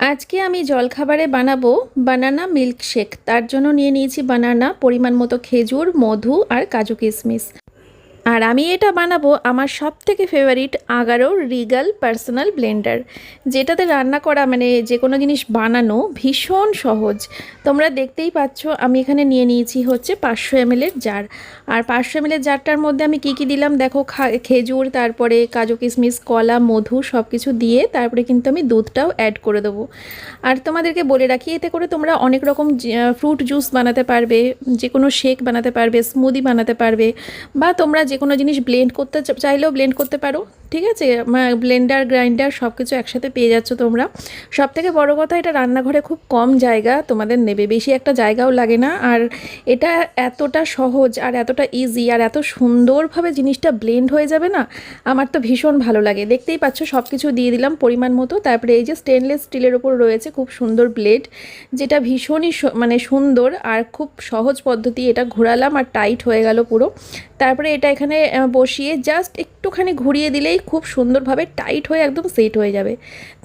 আজকে আমি জলখাবারে বানাবো বানানা মিল্কশেক। তার জন্য নিয়ে নিয়েছি বানানা, পরিমাণ মতো খেজুর, মধু আর কাজু কিশমিশ। আর আমি এটা বানাবো আমার সবথেকে ফেভারিট আগারোর রিগাল পার্সোনাল ব্লেন্ডার, যেটাতে রান্না করা মানে যে কোনো জিনিস বানানো ভীষণ সহজ। তোমরা দেখতেই পাচ্ছ আমি এখানে নিয়ে নিয়েছি হচ্ছে 500 ml জার। আর 500 ml জারটার মধ্যে আমি কি কি দিলাম দেখো, খেজুর, তারপরে কাজু কিশমিশ, কলা, মধু সব কিছু দিয়ে তারপরে কিন্তু আমি দুধটাও অ্যাড করে দেবো। আর তোমাদেরকে বলে রাখি, এতে করে তোমরা অনেক রকম ফ্রুট জুস বানাতে পারবে, যে কোনো শেক বানাতে পারবে, স্মুদি বানাতে পারবে, বা তোমরা যে কোনো জিনিস ব্লেন্ড করতে চাইলেও ব্লেন্ড করতে পারো। ঠিক আছে, ব্লেন্ডার গ্রাইন্ডার সব কিছু একসাথে পেয়ে যাচ্ছ তোমরা। সবথেকে বড় কথা, এটা রান্নাঘরে খুব কম জায়গা তোমাদের নেবে, বেশি একটা জায়গাও লাগে না। আর এটা এতটা সহজ আর এতটা ইজি আর এত সুন্দরভাবে জিনিসটা ব্লেন্ড হয়ে যাবে না, আমার তো ভীষণ ভালো লাগে। দেখতেই পাচ্ছ সব কিছু দিয়ে দিলাম পরিমাণ মতো। তারপরে এই যে স্টেনলেস স্টিলের ওপর রয়েছে খুব সুন্দর ব্লেড, যেটা ভীষণই মানে সুন্দর আর খুব সহজ পদ্ধতি। এটা ঘোরালাম আর টাইট হয়ে গেল পুরো। তারপরে এটা এখানে বসিয়ে জাস্ট একটুখানি ঘুরিয়ে দিলেই খুব সুন্দরভাবে টাইট হয়ে একদম সেট হয়ে যাবে।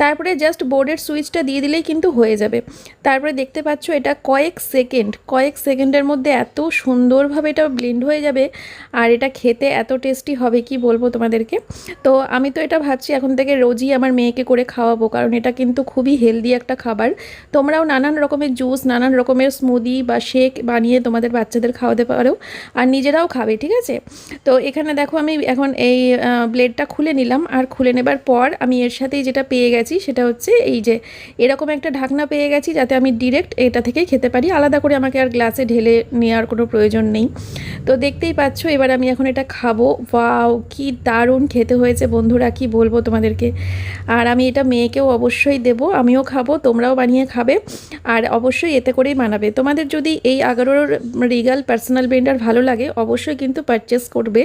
তারপরে জাস্ট বোর্ডের সুইচটা দিয়ে দিলেই কিন্তু হয়ে যাবে। তারপরে দেখতে পাচ্ছ এটা কয়েক সেকেন্ডের মধ্যে এত সুন্দরভাবে এটা ব্লেন্ড হয়ে যাবে। আর এটা খেতে এত টেস্টি হবে কি বলবো তোমাদেরকে। তো আমি তো এটা ভাবছি এখন থেকে রোজই আমার মেয়েকে করে খাওয়াবো, কারণ এটা কিন্তু খুবই হেলদি একটা খাবার। তোমরাও নানান রকমের জুস, নানান রকমের স্মুদি বা শেক বানিয়ে তোমাদের বাচ্চাদের খাওয়াতে পারো, আর নিজেরাও খাবে। ঠিক আছে, তো এখানে দেখো আমি এখন এই ব্লেডটা খুলে নিলাম। আর খুলে নেবার পর আমি এর সাথেই যেটা পেয়ে গেছি সেটা হচ্ছে এই যে এরকম একটা ঢাকনা পেয়ে গেছি, যাতে আমি ডিরেক্ট এটা থেকেই খেতে পারি, আলাদা করে আমাকে আর গ্লাসে ঢেলে নেওয়ার কোনো প্রয়োজন নেই। তো দেখতেই পাচ্ছ এবার আমি এখন এটা খাবো। ওয়াও, কি দারুণ খেতে হয়েছে বন্ধুরা, কি বলবো তোমাদেরকে। আর আমি এটা মেয়েকেও অবশ্যই দেবো, আমিও খাবো, তোমরাও বানিয়ে খাবে। আর অবশ্যই এতে করেই বানাবে। তোমাদের যদি এই আগারোর রিগাল পার্সোনাল ব্লেন্ডার ভালো লাগে অবশ্যই কিন্তু পারচেস করবে।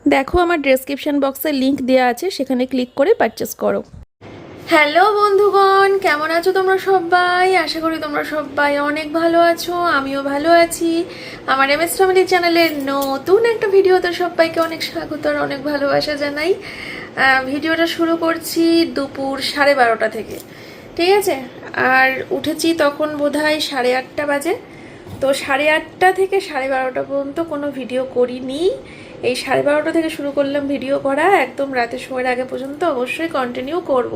দেখো আমার ডেসক্রিপশন বক্সে লিংক দেওয়া আছে, সেখানে ক্লিক করে পারচেস করো। হ্যালো বন্ধুগণ, কেমন আছো তোমরা সবাই? আশা করি তোমরা সবাই অনেক ভালো আছো, আমিও ভালো আছি। আমার এমএস ফ্যামিলি চ্যানেলের নতুন একটা ভিডিওতে সবাইকে অনেক স্বাগত আর অনেক ভালোবাসা জানাই। ভিডিওটা শুরু করছি দুপুর 12:30 থেকে। ঠিক আছে, আর উঠেছি তখন বোধহয় 8:30 বাজে। তো 8:30 থেকে 12:30 পর্যন্ত কোনো ভিডিও করিনি। এই 12:30 থেকে শুরু করলাম ভিডিও করা, একদম রাতে শোয়ার আগে পর্যন্ত অবশ্যই কন্টিনিউ করব।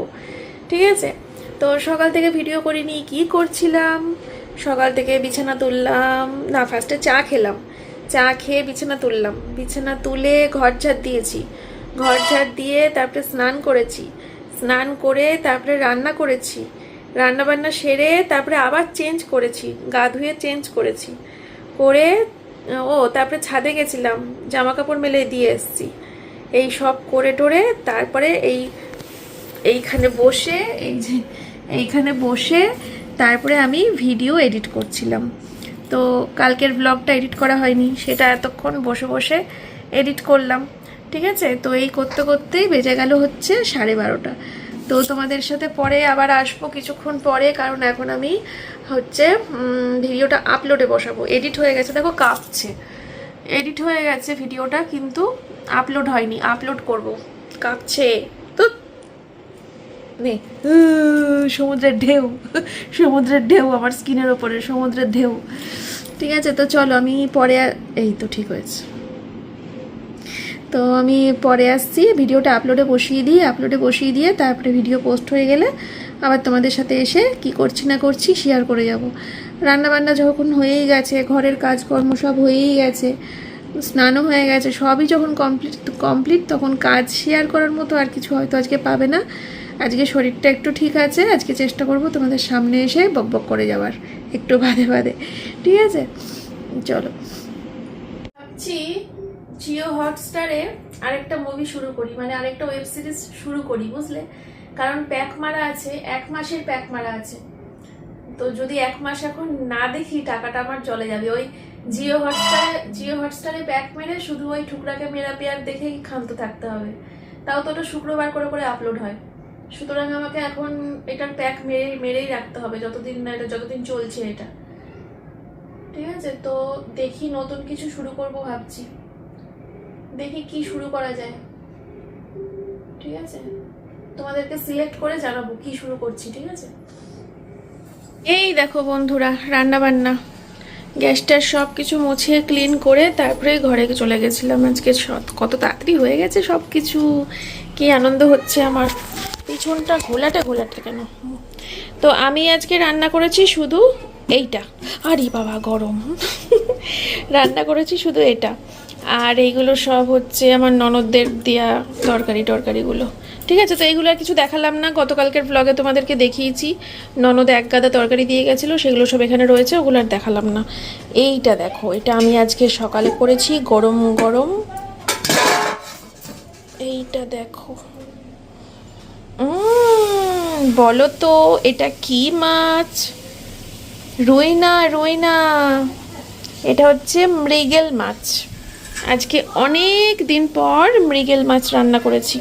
ঠিক আছে, তো সকাল থেকে ভিডিও করিনি। কি করছিলাম, সকাল থেকে বিছানা তুললাম, না ফার্স্টে চা খেলাম, চা খেয়ে বিছানা তুললাম, বিছানা তুলে ঘর ঝাড় দিয়েছি, ঘর ঝাড় দিয়ে তারপরে স্নান করেছি, স্নান করে তারপরে রান্না করেছি, রান্না বান্না সেরে তারপরে আবার চেঞ্জ করেছি, গা ধুয়ে চেঞ্জ করেছি করে তারপরে ছাদে গেছিলাম, জামা কাপড় মেলে দিয়ে এসেছি। এই সব করে টোরে তারপরে এইখানে বসে এইখানে বসে তারপরে আমি ভিডিও এডিট করছিলাম। তো কালকের ব্লগটা এডিট করা হয়নি, সেটা এতক্ষণ বসে বসে এডিট করলাম। ঠিক আছে, তো এই করতে করতেই বেজে গেল হচ্ছে 12:30। তো তোমাদের সাথে পরে আবার আসবো কিছুক্ষণ পরে, কারণ এখন আমি হচ্ছে ভিডিওটা আপলোডে বসাবো। এডিট হয়ে গেছে, দেখো কাঁপছে, এডিট হয়ে গেছে ভিডিওটা, কিন্তু আপলোড হয়নি, আপলোড করব, কাঁপছে তো। নে, সমুদ্রের ঢেউ, সমুদ্রের ঢেউ আমার স্কিনের ওপরে, সমুদ্রের ঢেউ। ঠিক আছে, তো চলো আমি পরে, এই তো ঠিক হয়েছে। তো আমি পরে আসছি, ভিডিওটা আপলোডে বসিয়ে দিয়ে তারপরে ভিডিও পোস্ট হয়ে গেলে আবার তোমাদের সাথে এসে কি করছি না করছি শেয়ার করে যাব। রান্নাবান্না যখন হয়েই গেছে, ঘরের কাজকর্ম সব হয়েই গেছে, স্নানও হয়ে গেছে, সবই যখন কমপ্লিট তখন কাজ শেয়ার করার মতো আর কিছু হয়তো আজকে পাবে না। আজকে শরীরটা একটু ঠিক আছে, আজকে চেষ্টা করব তোমাদের সামনে এসে বকবক করে যাওয়ার একটু বাদে বাদে। ঠিক আছে, চলো। ভাবছি জিও হটস্টারে আরেকটা মুভি শুরু করি, মানে আরেকটা ওয়েব সিরিজ শুরু করি, বুঝলে? কারণ প্যাক মারা আছে, 1 মাসের প্যাক মারা আছে। তো যদি 1 মাস এখন না দেখি টাকাটা আমার চলে যাবে। ওই জিও হটস্টারে প্যাক মেরে শুধু ওই ঠুকরাকে মেরা পেয়ার দেখেই ক্ষান্ত থাকতে হবে। তাও তো ওটা শুক্রবার করে করে আপলোড হয়। সুতরাং আমাকে এখন এটার প্যাক মেরেই রাখতে হবে যতদিন না, এটা যতদিন চলছে এটা। ঠিক আছে, তো দেখি নতুন কিছু শুরু করব ভাবছি, দেখি কি শুরু করা যায়। ঠিক আছে, তোমাদেরকে সিলেক্ট করে জানাবো কি শুরু করছি, ঠিক আছে? এই দেখো বন্ধুরা, রান্না বান্না গ্যাসটার সব কিছু মুছিয়ে ক্লিন করে তারপরে ঘরে চলে গেছিলাম। আজকে কত তাড়াতাড়ি হয়ে গেছে সব কিছু, কি আনন্দ হচ্ছে আমার। পিছনটা ঘোলাটে ঘোলাটে কেন? তো আমি আজকে রান্না করেছি শুধু এইটা, আরে বাবা গরম রান্না করেছি শুধু এটা, আর এইগুলো সব হচ্ছে আমার ননদদের দেয়া তরকারিগুলো, ঠিক আছে? তো এইগুলো আর কিছু দেখালাম না, গতকালকের ব্লগে তোমাদেরকে দেখিয়েছি। ননদ এক গাদা তরকারি দিয়ে গেছিলো, সেগুলো সব এখানে রয়েছে, ওগুলো আর দেখালাম না। এইটা দেখো, এটা আমি আজকে সকালে করেছি, গরম গরম। এইটা দেখো, বলো তো এটা কি মাছ? রুই না, রুই না, এটা হচ্ছে মৃগেল মাছ। আজকে অনেক দিন পর মৃগেল মাছ রান্না করেছি।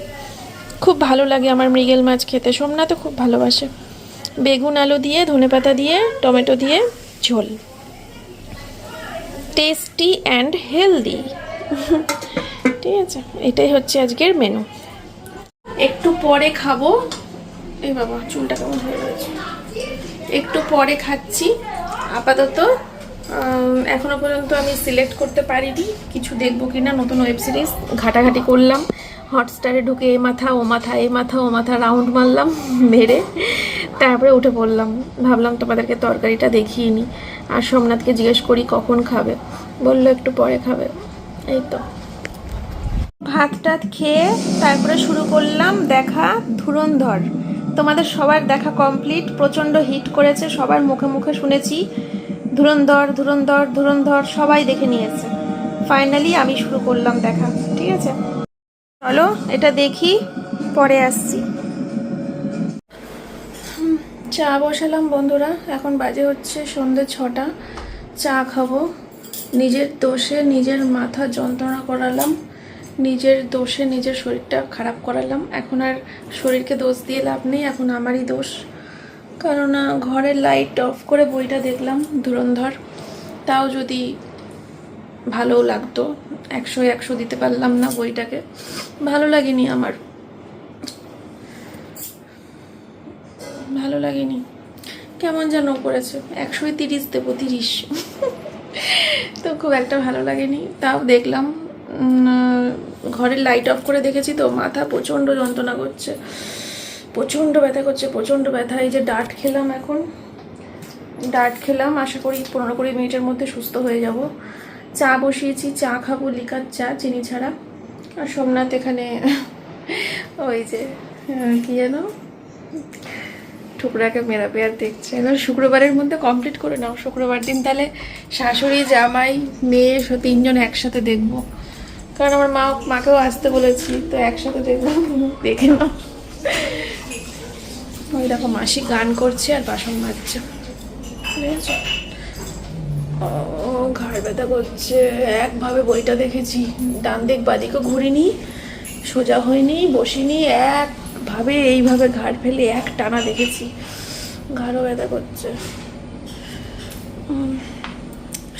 খুব ভালো লাগে আমার মৃগেল মাছ খেতে, সোমনাথও খুব ভালোবাসে। বেগুন আলু দিয়ে, ধনেপাতা দিয়ে, টমেটো দিয়ে ঝোল, টেস্টি অ্যান্ড হেলদি ঠিক আছে, এটাই হচ্ছে আজকের মেনু। একটু পরে খাবো। এই বাবা, চুলটা কেমন হয়ে গেছে। একটু পরে খাচ্ছি। আপাতত এখনো পর্যন্ত আমি সিলেক্ট করতে পারিনি কিছু দেখবো কিনা নতুন ওয়েব সিরিজ। ঘাটাঘাটি করলাম, হটস্টারে ঢুকে এ মাথা ও মাথা, এ মাথা ও মাথা রাউন্ড মারলাম, মেরে তারপরে উঠে পড়লাম। ভাবলাম তোমাদেরকে তরকারিটা দেখিয়ে নিই, আর সোমনাথকে জিজ্ঞেস করি কখন খাবে, বললো একটু পরে খাবে। এই তো ভাত টাত খেয়ে তারপরে শুরু করলাম দেখা ধুরন্ধর। তোমাদের সবার দেখা কমপ্লিট, প্রচণ্ড হিট করেছে, সবার মুখে মুখে শুনেছি ধুরন্ধর ধুরন্ধর ধুরন্ধর, সবাই দেখে নিয়েছে। ফাইনালি আমি শুরু করলাম দেখা, ঠিক আছে? চলো এটা দেখি, পরে আসছি। চা বসালাম বন্ধুরা, এখন বাজে হচ্ছে সন্ধ্যে 6টা। চা খাবো। নিজের দোষে নিজের মাথা যন্ত্রণা করালাম, নিজের দোষে নিজের শরীরটা খারাপ করালাম। এখন আর শরীরকে দোষ দিয়ে লাভ নেই, এখন আমারই দোষ। কারণ ঘরের লাইট অফ করে বইটা দেখলাম ধুরন্ধর, তাও যদি ভালো লাগতো, 100 দিতে পারলাম না বইটাকে, ভালো লাগেনি আমার, ভালো লাগেনি, কেমন যেন করেছে। 130 দেবো, 30 তো খুব একটা ভালো লাগেনি, তাও দেখলাম। ঘরের লাইট অফ করে দেখেছি তো, মাথা প্রচণ্ড যন্ত্রণা করছে, প্রচণ্ড ব্যথা করছে, প্রচণ্ড ব্যথা। এই যে ডাট খেলাম, এখন ডাট খেলাম, আশা করি 15-20 মিনিটের মধ্যে সুস্থ হয়ে যাব। চা বসিয়েছি, চা খাবো, লিকার চা, চিনি ছাড়া। আর সোমনাথ এখানে ওই যে কি যেন টুকরাকে মেরা পেয়ার দেখছে। এবার শুক্রবারের মধ্যে কমপ্লিট করে নাও, শুক্রবার দিন তাহলে শাশুড়ি, জামাই, মেয়ে 3জন একসাথে দেখবো, কারণ আমার মাকেও আসতে বলেছি, তো একসাথে দেখবো, দেখে নাও। ওই দেখো মাসি গান করছে আর বাসন মাজছে, ঠিক আছে? ও ঘাড় ব্যথা করছে, একভাবে বইটা দেখেছি, ডান দিক বাদিকে ঘুরিনি, সোজা হয়নি, বসিনি, একভাবে এইভাবে ঘাড় ফেলে এক টানা দেখেছি, ঘাড়ও ব্যথা করছে।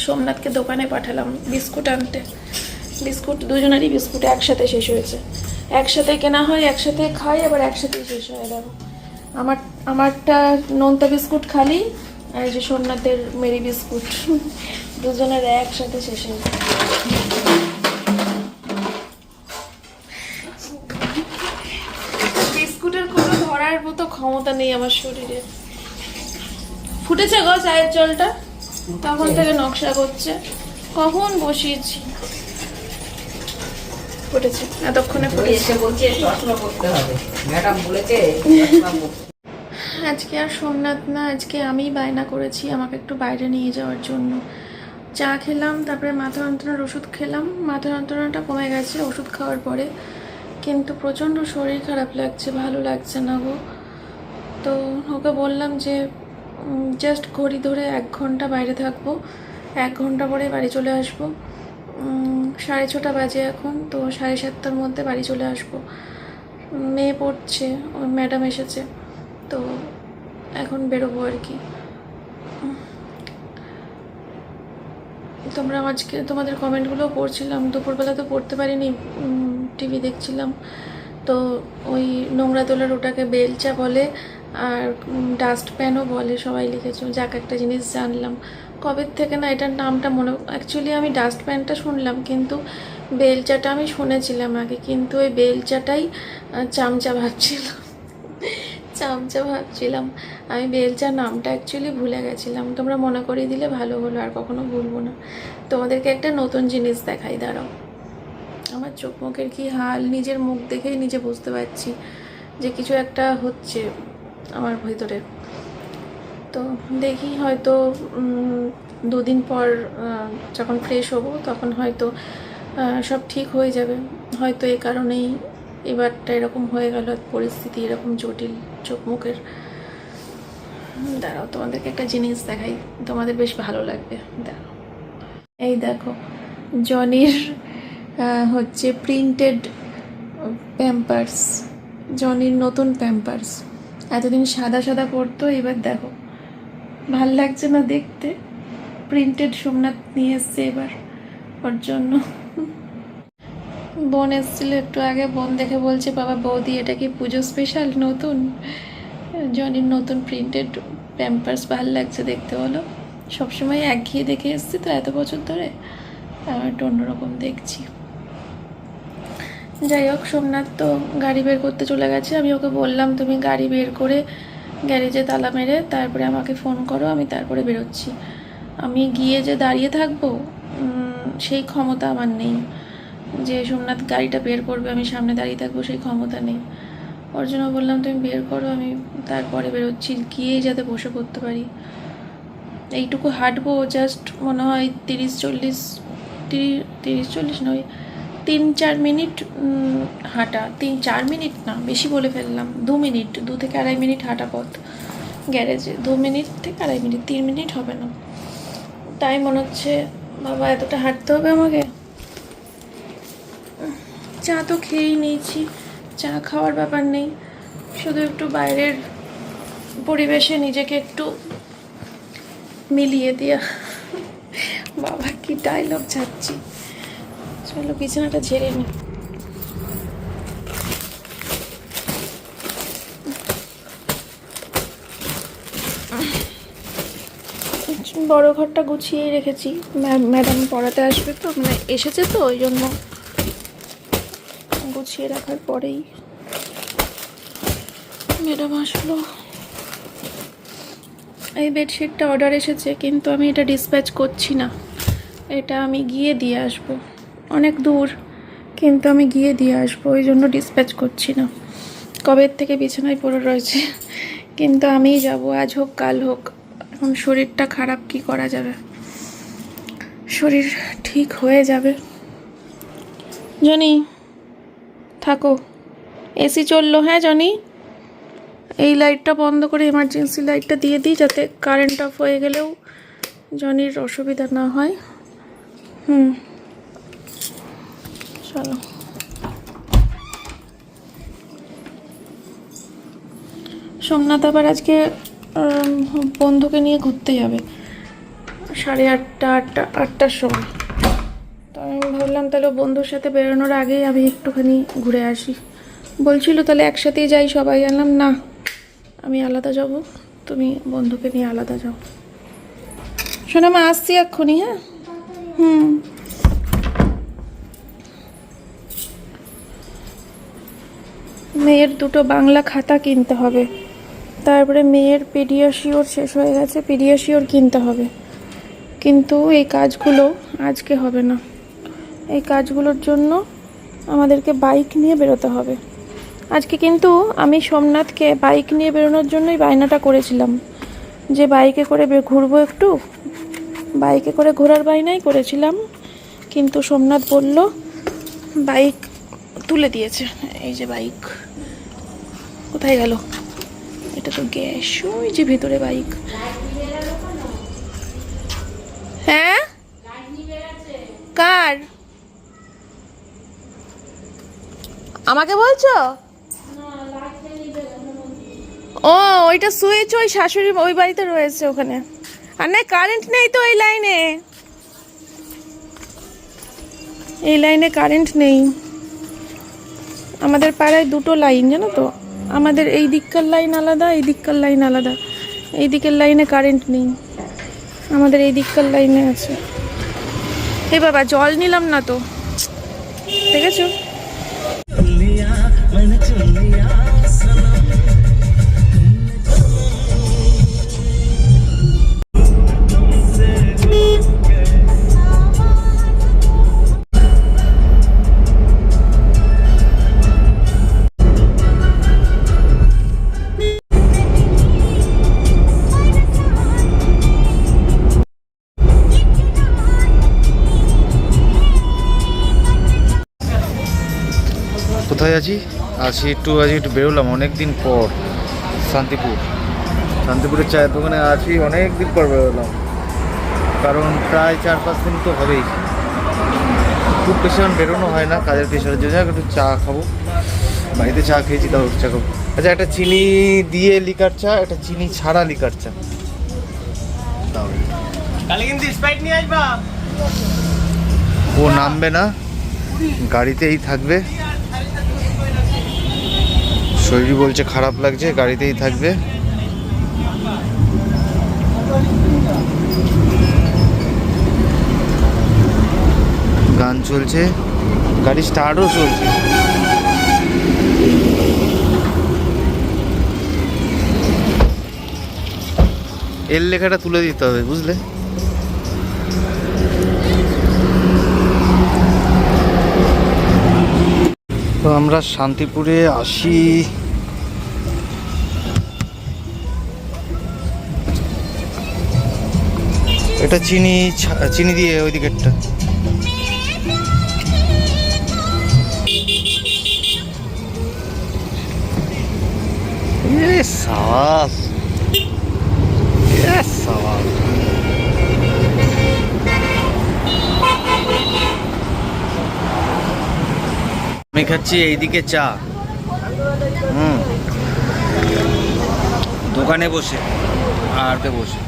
সোমনাথকে দোকানে পাঠালাম বিস্কুট আনতে, বিস্কুট দুজনেরই বিস্কুট একসাথে শেষ হয়েছে। একসাথে কেনা হয়, একসাথে খাই, আবার একসাথেই শেষ হয়। দেখো আমারটা নোনতা বিস্কুট খালি, আর এই যে সোমনাথের মেরি বিস্কুট, দুজনের একসাথে শেষ হয়েছে। বিস্কুটের কোনো ধরার মতো ক্ষমতা নেই আমার শরীরে। ফুটেছে গো চায়ের জলটা, তখন থেকে নকশা করছে, কখন বসিয়েছি, ফুটেছে, এতক্ষণে ফুটেছে। আজকে আর সোমনাথ না, আজকে আমি বায়না করেছি আমাকে একটু বাইরে নিয়ে যাওয়ার জন্য। চা খেলাম, তারপরে মাথা যন্ত্রণার ওষুধ খেলাম, মাথা যন্ত্রণাটা কমে গেছে ওষুধ খাওয়ার পরে, কিন্তু প্রচণ্ড শরীর খারাপ লাগছে, ভালো লাগছে না গো। তো ওকে বললাম যে জাস্ট ঘড়ি ধরে 1 ঘন্টা বাইরে থাকবো, 1 ঘন্টা পরে বাড়ি চলে আসবো। 6:30 বাজে এখন, তো 7:30টার মধ্যে বাড়ি চলে আসবো। মেয়ে পড়ছে, ওর ম্যাডাম এসেছে, তো এখন বেরোবো আর কি। তোমরা আজকে তোমাদের কমেন্টগুলোও পড়ছিলাম, দুপুরবেলা তো পড়তে পারিনি, টিভি দেখছিলাম, তো ওই নোংরা তোলার ওটাকে বেলচা বলে, আর ডাস্টপ্যানও বলে, সবাই লিখেছে। যাক, একটা জিনিস জানলাম। কবে থেকে না এটার নামটা মনে, অ্যাকচুয়ালি আমি ডাস্টপ্যানটা শুনলাম, কিন্তু বেলচাটা আমি শুনেছিলাম আগে, কিন্তু ওই বেলচাটাই চামচা ভাবছিলাম। চামচা ভাবছিলাম আমি, বেলচা নামটা অ্যাকচুয়ালি ভুলে গেছিলাম। তোমরা মনে করিয়ে দিলে ভালো হলো, আর কখনো ভুলবো না। তোমাদেরকে একটা নতুন জিনিস দেখাই, দাঁড়াও। আমার চোখ মুখের কী হাল, নিজের মুখ দেখেই নিজে বুঝতে পারছি যে কিছু একটা হচ্ছে আমার ভিতরে। তো দেখি, হয়তো 2 দিন পর যখন ফ্রেশ হব তখন হয়তো সব ঠিক হয়ে যাবে। হয়তো এই কারণেই এবারটা এরকম হয়ে গেল, পরিস্থিতি এরকম জটিল চোখ মুখের। দাঁড়াও, তোমাদেরকে একটা জিনিস দেখাই, তোমাদের বেশ ভালো লাগবে। দাঁড়াও, এই দেখো, জনির হচ্ছে প্রিন্টেড প্যাম্পার্স, জনির নতুন প্যাম্পার্স। এতদিন সাদা সাদা পরতো, এবার দেখো ভাল লাগছে না দেখতে? প্রিন্টেড সোমনাথ নিয়ে এসছে এবার ওর জন্য। বোন এসেছিল একটু আগে, বোন দেখে বলছে, বাবা বৌদি এটা কি পুজো স্পেশাল নতুন? জনির নতুন প্রিন্টেড প্যাম্পার্স ভাল লাগছে দেখতে, বলো? সবসময় একঘেয়ে দেখে এসছি তো এত বছর ধরে, আমার একটু অন্যরকম দেখছি। যাই হোক, সোমনাথ তো গাড়ি বের করতে চলে গেছে। আমি ওকে বললাম, তুমি গাড়ি বের করে গ্যারেজে তালা মেরে তারপরে আমাকে ফোন করো, আমি তারপরে বেরোচ্ছি। আমি গিয়ে যে দাঁড়িয়ে থাকবো সেই ক্ষমতা আমার নেই, যে সোমনাথ গাড়িটা বের করবে আমি সামনে দাঁড়িয়ে থাকবো, সেই ক্ষমতা নেই। ওর জন্য বললাম, তুমি বের করো, আমি তারপরে বেরোচ্ছি, গিয়েই যাতে বসে পড়তে পারি। এইটুকু হাঁটবো, জাস্ট মনে হয় 30-40 নয়, 3-4 মিনিট হাঁটা। 3-4 মিনিট না, বেশি বলে ফেললাম, 2 মিনিট, 2 থেকে আড়াই মিনিট হাঁটা পথ গ্যারেজে। 2 মিনিট থেকে আড়াই মিনিট, 3 মিনিট হবে না। তাই মনে হচ্ছে, বাবা এতটা হাঁটতে হবে আমাকে। চা তো খেয়েই নিয়েছি, চা খাওয়ার ব্যাপার নেই, শুধু একটু বাইরের পরিবেশে নিজেকে একটু মিলিয়ে দিয়া। বাবা কি ডায়লগ ছাড়ছি। চলো বিছানাটা ঝেড়ে নি। বড় ঘরটা গুছিয়েই রেখেছি, ম্যাডাম পড়াতে আসবে তো, মানে এসেছে তো, ওই জন্য গুছিয়ে রাখার পরেই ম্যাডাম আসলো। এই বেডশিটটা অর্ডার এসেছে, কিন্তু আমি এটা ডিসপ্যাচ করছি না, এটা আমি গিয়ে দিয়ে আসবো। অনেক দূর, কিন্তু আমি গিয়ে দিয়ে আসবো, ওই জন্য ডিসপ্যাচ করছি না। কবের থেকে বিছানায় পড়ে রয়েছে, কিন্তু আমিই যাব, আজ হোক কাল হোক। এখন শরীরটা খারাপ, কি করা যাবে, শরীর ঠিক হয়ে যাবে। জনি থাকো, এসি চললো। হ্যাঁ জনি, এই লাইটটা বন্ধ করে এমার্জেন্সি লাইটটা দিয়ে দিই, যাতে কারেন্ট অফ হয়ে গেলেও জনির অসুবিধা না হয়। চলো। সোমনাথ আবার আজকে বন্ধুকে নিয়ে ঘুরতে যাবে 8:30-8টার সময়। তো আমি ভাবলাম তাহলে বন্ধুর সাথে বেরোনোর আগেই আমি একটুখানি ঘুরে আসি। বলছিল তাহলে একসাথেই যাই সবাই, জানলাম না, আমি আলাদা যাব, তুমি বন্ধুকে নিয়ে আলাদা যাও। শোনো মা, আসছি এক্ষুনি। হ্যাঁ, মেয়ের 2টো বাংলা খাতা কিনতে হবে, তারপরে মেয়ের পেডিয়াশিওর শেষ হয়ে গেছে, পেডিয়াশিওর কিনতে হবে। কিন্তু এই কাজগুলো আজকে হবে না, এই কাজগুলোর জন্য আমাদেরকে বাইক নিয়ে বেরোতে হবে আজকে। কিন্তু আমি সোমনাথকে বাইক নিয়ে বেরোনোর জন্যই বায়নাটা করেছিলাম, যে বাইকে করে ঘুরবো একটু, বাইকে করে ঘোরার বায়নাই করেছিলাম। কিন্তু সোমনাথ বলল, বাইক তুলে দিয়েছে। এই যে বাইক কোথায় গেল, এটা তো গ্যাস, ওই যে ভিতরে বাইক। হ্যাঁ, কার? আমাকে বলছো? ও, ওইটা সুইচ ওই শাশুড়ি ওই বাড়িতে রয়েছে ওখানে। আর না, কারেন্ট নেই তো এই লাইনে, এই লাইনে কারেন্ট নেই, আমাদের পাড়ায় দুটো লাইন জানো তো, আমাদের এই দিককার লাইন আলাদা, এই দিককার লাইন আলাদা। এই দিকের লাইনে কারেন্ট নেই, আমাদের এই দিককার লাইনে আছে। এই বাবা জল নিলাম না তো, দেখেছো? কোথায় আছি? একটু বেরোলাম অনেক দিন পর। শান্তিপুরের চায়ের দোকানে আছি, অনেক দিন পর বেরোলাম, কারণ প্রায় 4-5 দিন তো হবেই। খুব বেশি বেরোনো হয় না কাজের প্রেশারের জন্য। একটু চা খাবো, বাড়িতে চা খেয়েছি, তাও চা খাবো। আচ্ছা, একটা চিনি দিয়ে লিকার চা, একটা চিনি ছাড়া লিকার চা। ও নামবে না, গাড়িতেই থাকবে। শরীর বলছে খারাপ লাগছে, গাড়িতেই থাকবে। গান চলছে, গাড়ি স্টার্টও চলছে। এর লেখাটা তুলে দিতে হবে, বুঝলে? তো আমরা শান্তিপুরে আসি। এটা চিনি দিয়ে ওই দিকেরটা। সাবাস, সাবাস। আমি খাচ্ছি এইদিকে চা, দোকানে বসে আর বসে।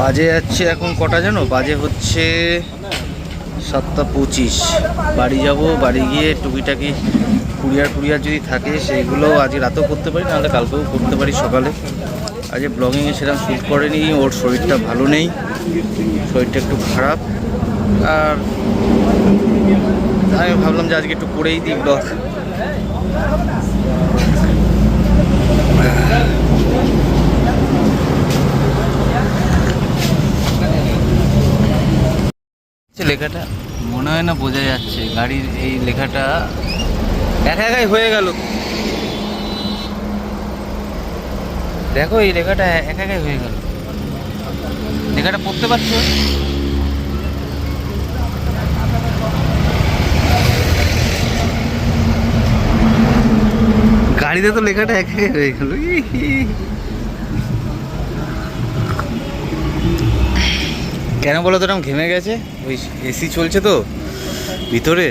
বাজে যাচ্ছে এখন কটা জানো? বাজে হচ্ছে 7:25। বাড়ি যাব, বাড়ি গিয়ে টুকিটাকি কুরিয়ার যদি থাকে সেইগুলো আজ রাতেও করতে পারি, নাহলে কালকেও করতে পারি সকালে। আজ ব্লগিংয়ে সেরকম শ্যুট করেনি, ওর শরীরটা ভালো নেই, শরীরটা একটু খারাপ। আর আমি ভাবলাম যে আজকে একটু করেই দিই ব্লগ। লেখাটা মনে হয় না বোঝা যাচ্ছে, গাড়ির এই লেখাটা একাই হয়ে গেল। দেখো এই লেখাটা একাই হয়ে গেল। লেখাটা পড়তে পারছো? গাড়িতে তো লেখাটা একাই হয়ে গেল। কেন বলো তো? এরকম ঘেমে গেছে, ওই এসি চলছে তো ভিতরে,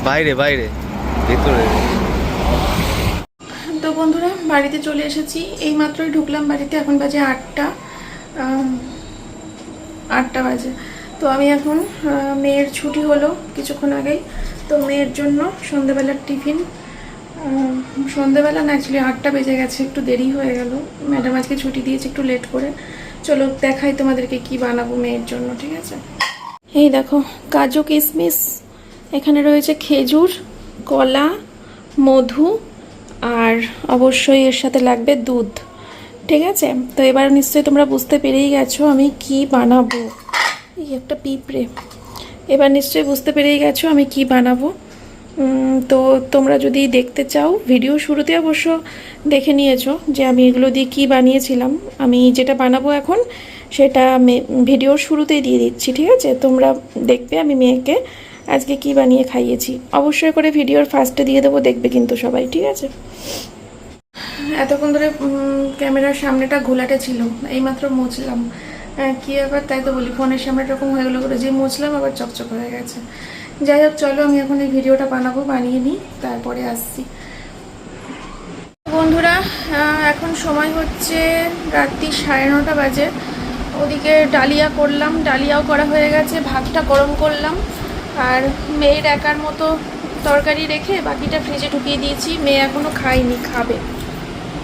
বাইরে ভেতরে। তো বন্ধুরা বাড়িতে চলে এসেছি, এই মাত্রই ঢুকলাম বাড়িতে। এখন বাজে 8টা বাজে। তো আমি এখন মেয়ের ছুটি হলো কিছুক্ষণ আগেই, তো মেয়ের জন্য সন্ধেবেলার টিফিন, সন্ধেবেলা না অ্যাকচুয়ালি 8টা বেজে গেছে, একটু দেরি হয়ে গেল। ম্যাডাম আজকে ছুটি দিয়েছে একটু লেট করে। চলো দেখাই তোমাদেরকে কি বানাবো মেয়ের জন্য, ঠিক আছে? এই দেখো, কাজু কিশমিশ, এখানে রয়েছে খেজুর, কলা, মধু, আর অবশ্যই এর সাথে লাগবে দুধ, ঠিক আছে? তো এবার নিশ্চয়ই তোমরা বুঝতে পেরেই গেছো আমি কি বানাবো। এই একটা পিঁপড়ে। এবার নিশ্চয়ই বুঝতে পেরেই গেছো আমি কি বানাবো। তো তোমরা যদি দেখতে চাও, ভিডিও শুরুতে অবশ্য দেখে নিয়েছো যে আমি এগুলো দিয়ে কি বানিয়েছিলাম। আমি যেটা বানাবো এখন সেটা ভিডিওর শুরুতেই দিয়ে দিচ্ছি, ঠিক আছে? তোমরা দেখবে আমি মেয়েকে আজকে কি বানিয়ে খাইয়েছি। অবশ্যই করে ভিডিওর ফার্স্টে দিয়ে দেবো, দেখবে কিন্তু সবাই, ঠিক আছে? এতক্ষণ ধরে ক্যামেরার সামনেটা ঘোলাটে ছিল, এইমাত্র মুছলাম। কী ব্যাপার তাই তো বলি, ফোনের সামনে এরকম হয়ে গেলো করে, যে মুছলাম আবার চকচক হয়ে গেছে। যাই হোক, চলো আমি এখন এই ভিডিওটা বানিয়ে নিই, তারপরে আসছি। বন্ধুরা, এখন সময় হচ্ছে রাত্রি 9:30 বাজে। ওদিকে ডালিয়া করলাম, ডালিয়াও করা হয়ে গেছে, ভাতটা গরম করলাম, আর মেয়ের একার মতো তরকারি রেখে বাকিটা ফ্রিজে ঢুকিয়ে দিয়েছি। মেয়ে এখনও খায়নি, খাবে,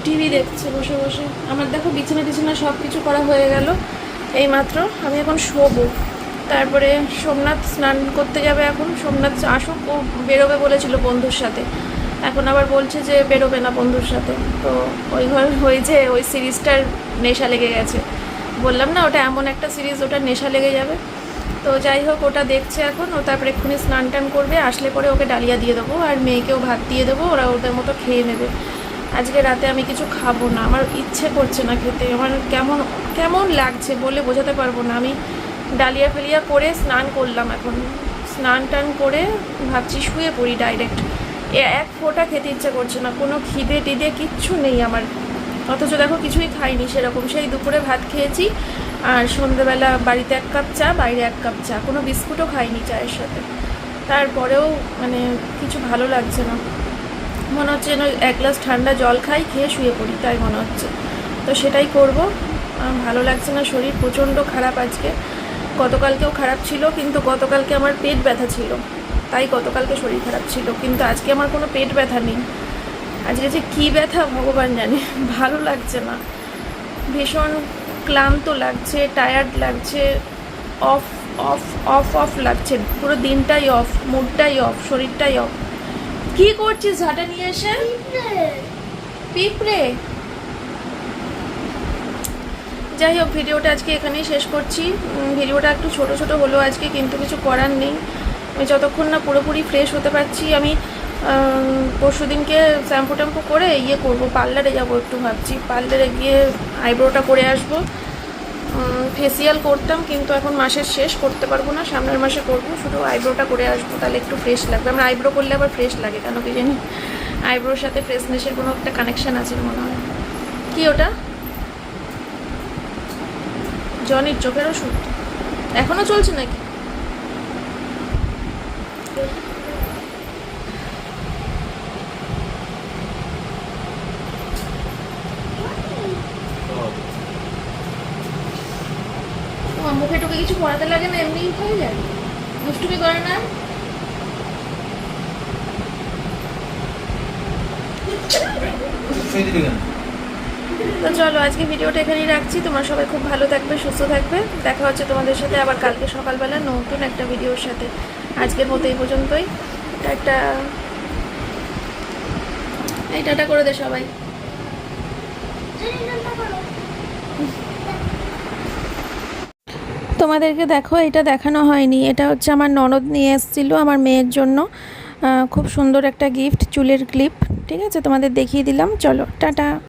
টিভি দেখছে বসে বসে। আমার দেখো বিছানা টিছানা সব কিছু করা হয়ে গেল এইমাত্র। আমি এখন শোবো, তারপরে সোমনাথ স্নান করতে যাবে। এখন সোমনাথ আসুক, ও বেরোবে বলেছিল বন্ধুর সাথে, এখন আবার বলছে যে বেরোবে না বন্ধুর সাথে। তো ওই হয়েছে, ওই সিরিজটার নেশা লেগে গেছে। বললাম না, ওটা এমন একটা সিরিজ, ওটা নেশা লেগে যাবে। তো যাই হোক, ওটা দেখছে এখন। ও তারপরে এক্ষুনি স্নান টান করবে, আসলে পরে ওকে ডালিয়া দিয়ে দেবো, আর মেয়েকেও ভাত দিয়ে দেবো, ওরা ওদের মতো খেয়ে নেবে। আজকে রাতে আমি কিছু খাবো না, আমার ইচ্ছে করছে না খেতে। আমার কেমন কেমন লাগছে বলে বোঝাতে পারবো না। আমি ডালিয়া ফেলিয়া করে স্নান করলাম, এখন স্নান টান করে ভাবছি শুয়ে পড়ি ডাইরেক্ট। এক ফোঁটা খেতে ইচ্ছে করছে না, কোনো খিদে টিদে কিচ্ছু নেই আমার। অথচ দেখো কিছুই খাইনি সেরকম। সেই দুপুরে ভাত খেয়েছি, আর সন্ধ্যেবেলা বাড়িতে 1 কাপ চা, বাইরে 1 কাপ চা, কোনো বিস্কুটও খাইনি চায়ের সাথে। তারপরেও মানে কিছু ভালো লাগছে না, মনে হচ্ছে যেন 1 গ্লাস ঠান্ডা জল খাই, খেয়ে শুয়ে পড়ি, তাই মনে হচ্ছে। তো সেটাই করব। ভালো লাগছে না, শরীর প্রচণ্ড খারাপ আজকে। গতকালকেও খারাপ ছিল, কিন্তু গতকালকে আমার পেট ব্যথা ছিল, তাই গতকালকে শরীর খারাপ ছিল। কিন্তু আজকে আমার কোনো পেট ব্যথা নেই। আজকে যে কী ব্যথা ভগবান জানে, ভালো লাগছে না, ভীষণ ক্লান্ত লাগছে, টায়ার্ড লাগছে, অফ অফ অফ অফ লাগছে, পুরো দিনটাই অফ, মুডটাই অফ, শরীরটাই অফ। কি করছিস ঝাঁটা নিয়ে এসে? পিঁপড়ে। যাই হোক, ভিডিওটা আজকে এখানেই শেষ করছি। ভিডিওটা একটু ছোট ছোট হলো আজকে, কিন্তু কিছু করার নেই। আমি যতক্ষণ না পুরোপুরি ফ্রেশ হতে পারছি, আমি পরশু দিনকে শ্যাম্পু ট্যাম্পু করে করবো, পার্লারে যাবো একটু ভাবছি। পার্লারে গিয়ে আইব্রোটা করে আসবো। ফেসিয়াল করতাম, কিন্তু এখন মাসের শেষ, করতে পারবো না, সামনের মাসে করবো। শুধু আইব্রোটা করে আসবো, তাহলে একটু ফ্রেশ লাগবে। আমার আইব্রো করলে আবার ফ্রেশ লাগে কেন কি জানি, আইব্রোর সাথে ফ্রেশনেসের কোনো একটা কানেকশান আছে মনে হয়। কি ওটা? জনির চোখের ওষুধ এখনো চলছে নাকি? তোমার মুখে টুকে কিছু পড়াতে লাগে না, এমনি হয়ে যায়, দুষ্টুমি করে না। তো চলো, আজকে ভিডিওটা এখানেই রাখছি। তোমরা সবাই খুব ভালো থাকবে, সুস্থ থাকবে। দেখা হচ্ছে তোমাদের সাথে আবার কালকে সকালবেলা নতুন একটা ভিডিওর সাথে। আজকের মতো এই পর্যন্তই। এই টাটা করে দে সবাই। তোমাদেরকে দেখো, এটা দেখানো হয়নি, এটা হচ্ছে আমার ননদ নিয়ে এসেছিলো আমার মেয়ের জন্য। খুব সুন্দর একটা গিফট, চুলের ক্লিপ। ঠিক আছে, তোমাদের দেখিয়ে দিলাম। চলো টাটা।